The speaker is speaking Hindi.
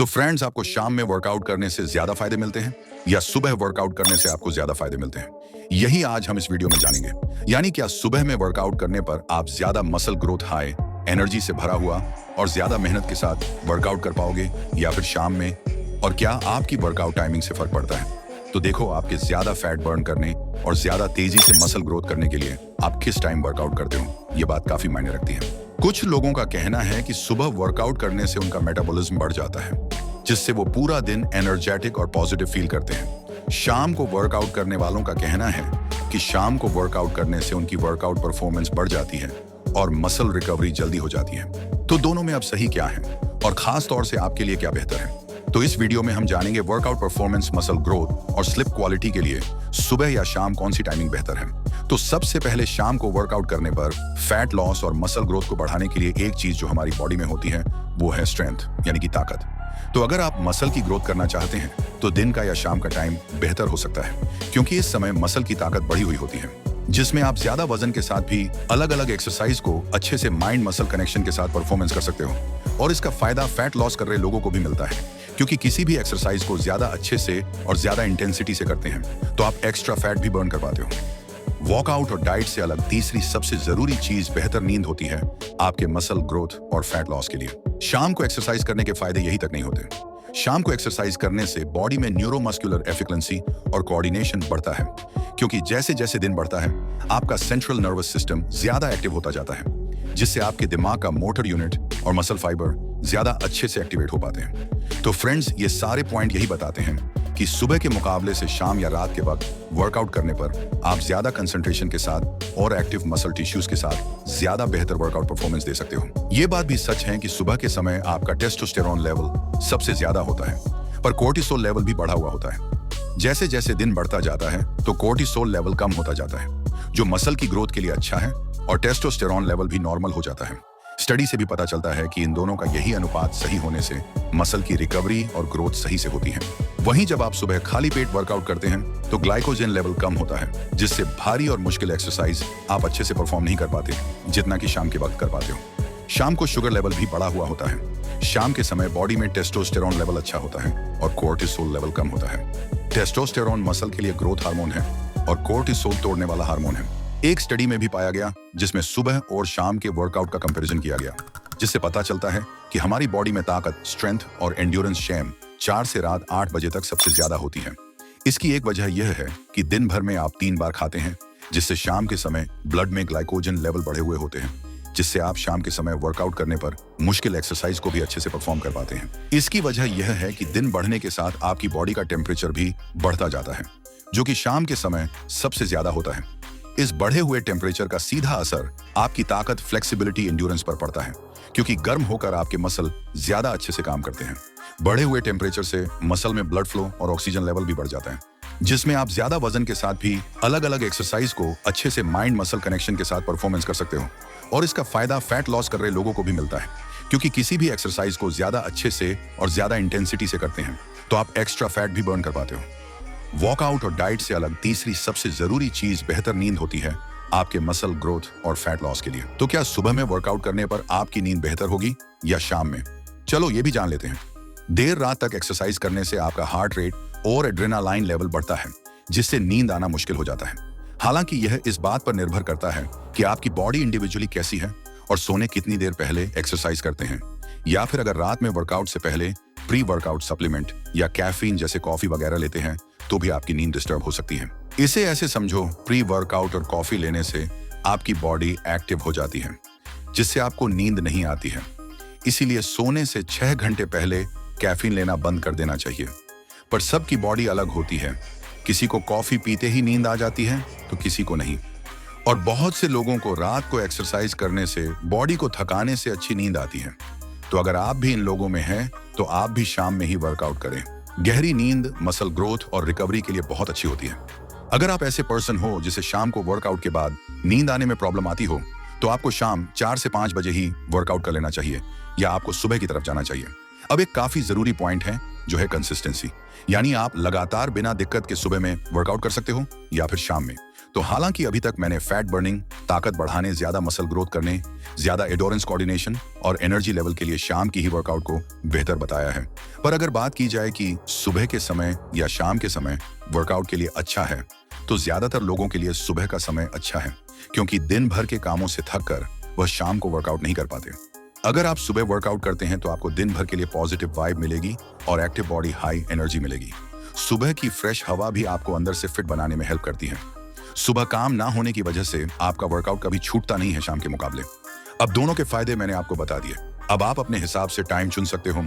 तो फ्रेंड्स, आपको शाम में वर्कआउट करने से ज्यादा फायदे मिलते हैं या सुबह वर्कआउट करने से आपको ज्यादा फायदे मिलते हैं? यही आज हम इस वीडियो में जानेंगे। यानी क्या सुबह में वर्कआउट करने पर आप ज्यादा मसल ग्रोथ हाई, एनर्जी से भरा हुआ और ज्यादा मेहनत के साथ वर्कआउट कर पाओगे, या फिर शाम में? और क्या आपकी वर्कआउट टाइमिंग से फर्क पड़ता है? तो देखो, आपके ज्यादा फैट बर्न करने और ज्यादा तेजी से मसल ग्रोथ करने के लिए आप किस टाइम वर्कआउट करते हो, ये बात काफी मायने रखती है। कुछ लोगों का कहना है कि सुबह वर्कआउट करने से उनका मेटाबॉलिज्म बढ़ जाता है, जिससे वो पूरा दिन एनर्जेटिक और पॉजिटिव फील करते हैं। शाम को वर्कआउट करने वालों का कहना है कि शाम को वर्कआउट करने से उनकी वर्कआउट परफॉर्मेंस बढ़ जाती है और मसल रिकवरी जल्दी हो जाती है। तो दोनों में अब सही क्या है और खास तौर से आपके लिए क्या बेहतर है? तो इस वीडियो में हम जानेंगे वर्कआउट परफॉर्मेंस, मसल ग्रोथ और स्लिप क्वालिटी के लिए सुबह या शाम कौन सी टाइमिंग बेहतर है। तो सबसे पहले, शाम को वर्कआउट करने पर फैट लॉस और मसल ग्रोथ को बढ़ाने के लिए एक चीज जो हमारी बॉडी में होती है वो है स्ट्रेंथ, यानी कि ताकत। तो अगर आप मसल की ग्रोथ करना चाहते हैं तो दिन का या शाम का टाइम बेहतर हो सकता है, क्योंकि इस समय मसल की ताकत बढ़ी हुई होती है, जिसमें आप ज्यादा वजन के साथ भी अलग अलग एक्सरसाइज को अच्छे से माइंड मसल कनेक्शन के साथ परफॉर्मेंस कर सकते हो। और इसका फायदा फैट लॉस कर रहे लोगों को भी मिलता है, क्योंकि किसी भी एक्सरसाइज को ज्यादा अच्छे से और ज्यादा इंटेंसिटी से करते हैं तो आप एक्स्ट्रा फैट भी बर्न कर पाते हो। वॉकआउट और डाइट से अलग तीसरी सबसे जरूरी चीज बेहतर नींद होती है आपके मसल ग्रोथ और फैट लॉस के लिए। शाम को एक्सरसाइज करने के फायदे यही तक नहीं होते। शाम को एक्सरसाइज करने से बॉडी में न्यूरोमस्कुलर एफिशिएंसी और कोऑर्डिनेशन बढ़ता है, क्योंकि जैसे जैसे दिन बढ़ता है आपका सेंट्रल नर्वस सिस्टम ज्यादा एक्टिव होता जाता है, जिससे आपके दिमाग का मोटर यूनिट और मसल फाइबर ज्यादा अच्छे से एक्टिवेट हो पाते हैं। तो फ्रेंड्स, ये सारे पॉइंट यही बताते हैं कि सुबह के मुकाबले से शाम या रात के वक्त वर्कआउट करने पर आप ज्यादा कंसंट्रेशन के साथ और एक्टिव मसल टिश्यूज के साथ ज्यादा बेहतर वर्कआउट परफॉर्मेंस दे सकते हो। ये बात भी सच है कि सुबह के समय आपका टेस्टोस्टेरोन लेवल सबसे ज्यादा होता है, पर कोर्टिसोल लेवल भी बढ़ा हुआ होता है। जैसे जैसे दिन बढ़ता जाता है तो कोर्टिसोल लेवल कम होता जाता है, जो मसल की ग्रोथ के लिए अच्छा है, और टेस्टोस्टेरोन लेवल भी नॉर्मल हो जाता है। स्टडी से भी पता चलता है कि इन दोनों का यही अनुपात सही होने से मसल की रिकवरी और ग्रोथ सही से होती है। वहीं जब आप सुबह खाली पेट वर्कआउट करते हैं तो ग्लाइकोजन लेवल कम होता है, जिससे भारी और मुश्किल एक्सरसाइज आप अच्छे से परफॉर्म नहीं कर पाते जितना कि शाम के वक्त कर पाते हो। शाम को शुगर लेवल भी बढ़ा हुआ होता है। शाम के समय बॉडी में टेस्टोस्टेरोन लेवल अच्छा होता है और कोर्टिसोल लेवल कम होता है। टेस्टोस्टेरोन मसल के लिए ग्रोथ हार्मोन है और कोर्टिसोल तोड़ने वाला हार्मोन है। एक स्टडी में भी पाया गया जिसमें सुबह और शाम के वर्कआउट का कंपैरिजन किया गया, जिससे पता चलता है कि हमारी बॉडी में ताकत, स्ट्रेंथ और एंड्योरेंस शैम 4 से रात 8 बजे तक सबसे ज्यादा होती है। इसकी एक वजह यह है कि दिन भर में आप 3 बार खाते हैं, जिससे शाम के समय ब्लड में ग्लाइकोजन लेवल बढ़े हुए होते हैं, जिससे आप शाम के समय वर्कआउट करने पर मुश्किल एक्सरसाइज को भी अच्छे से परफॉर्म कर पाते हैं। इसकी वजह यह है कि दिन बढ़ने के साथ आपकी बॉडी का टेम्परेचर भी बढ़ता जाता है, जो कि शाम के समय सबसे ज्यादा होता है। इस बढ़े हुए टेम्परेचर का सीधा असर आपकी ताकत, फ्लेक्सिबिलिटी, एंड्योरेंस पर पड़ता है, क्योंकि गर्म होकर आपके मसल ज्यादा अच्छे से काम करते हैं। बढ़े हुए टेम्परेचर से मसल में ब्लड फ्लो और ऑक्सीजन लेवल भी बढ़ जाता है, जिसमें आप ज्यादा वजन के साथ भी अलग अलग एक्सरसाइज को अच्छे से माइंड मसल कनेक्शन के साथ परफॉर्मेंस कर सकते हो। और इसका फायदा फैट लॉस कर रहे लोगों को भी मिलता है, क्योंकि किसी भी एक्सरसाइज को ज्यादा अच्छे से और ज्यादा इंटेंसिटी से करते हैं तो आप एक्स्ट्रा फैट भी बर्न कर पाते हो। वॉकआउट और डाइट से अलग तीसरी सबसे जरूरी चीज बेहतर नींद होती है आपके मसल ग्रोथ और फैट लॉस के लिए। तो क्या सुबह में वर्कआउट करने पर आपकी नींद बेहतर होगी या शाम में? चलो ये भी जान लेते हैं। देर रात तक एक्सरसाइज करने से आपका हार्ट रेट और एड्रेनालाइन लेवल बढ़ता है, जिससे नींद आना मुश्किल हो जाता है। हालांकि यह इस बात पर निर्भर करता है कि आपकी बॉडी इंडिविजुअली कैसी है और सोने कितनी देर पहले एक्सरसाइज करते हैं, या फिर अगर रात में वर्कआउट से पहले प्री वर्कआउट सप्लीमेंट या कैफीन जैसे कॉफी वगैरह लेते हैं तो भी आपकी नींद डिस्टर्ब हो सकती है। इसे ऐसे समझो, प्री वर्कआउट और कॉफी लेने से आपकी बॉडी एक्टिव हो जाती है, जिससे आपको नींद नहीं आती है। इसीलिए सोने से 6 घंटे पहले कैफीन लेना बंद कर देना चाहिए। पर सबकी बॉडी अलग होती है, किसी को कॉफी पीते ही नींद आ जाती है तो किसी को नहीं। और बहुत से लोगों को रात को एक्सरसाइज करने से, बॉडी को थकाने से अच्छी नींद आती है। तो अगर आप भी इन लोगों में हैं तो आप भी शाम में ही वर्कआउट करें। गहरी नींद मसल ग्रोथ और रिकवरी के लिए बहुत अच्छी होती है। अगर आप ऐसे पर्सन हो जिसे शाम को वर्कआउट के बाद नींद आने में प्रॉब्लम आती हो, तो आपको शाम 4 से 5 बजे ही वर्कआउट कर लेना चाहिए, या आपको सुबह की तरफ जाना चाहिए। अब एक काफी जरूरी पॉइंट है जो है कंसिस्टेंसी, यानी आप लगातार बिना दिक्कत के सुबह में वर्कआउट कर सकते हो या फिर शाम में। तो हालांकि अभी तक मैंने फैट बर्निंग, ताकत बढ़ाने, ज्यादा मसल ग्रोथ करने, ज्यादा एंड्योरेंस कोऑर्डिनेशन और एनर्जी लेवल के लिए शाम की ही वर्कआउट को बेहतर बताया है। पर अगर बात की जाए कि सुबह के समय या शाम के समय वर्कआउट के लिए अच्छा है, तो ज्यादातर लोगों के लिए सुबह का समय अच्छा है, क्योंकि दिन भर के कामों से थक कर वह शाम को वर्कआउट नहीं कर पाते। अगर आप सुबह वर्कआउट करते हैं तो आपको दिन भर के लिए पॉजिटिव वाइब मिलेगी और एक्टिव बॉडी, हाई एनर्जी मिलेगी। सुबह की फ्रेश हवा भी आपको अंदर से फिट बनाने में हेल्प करती है। सुबह काम ना होने की वजह से आपका वर्कआउट कभी छूटता नहीं है शाम के मुकाबले। अब दोनों के फायदे मैंने आपको बता दिए। अब आप अपने हिसाब से टाइम चुन सकते हो।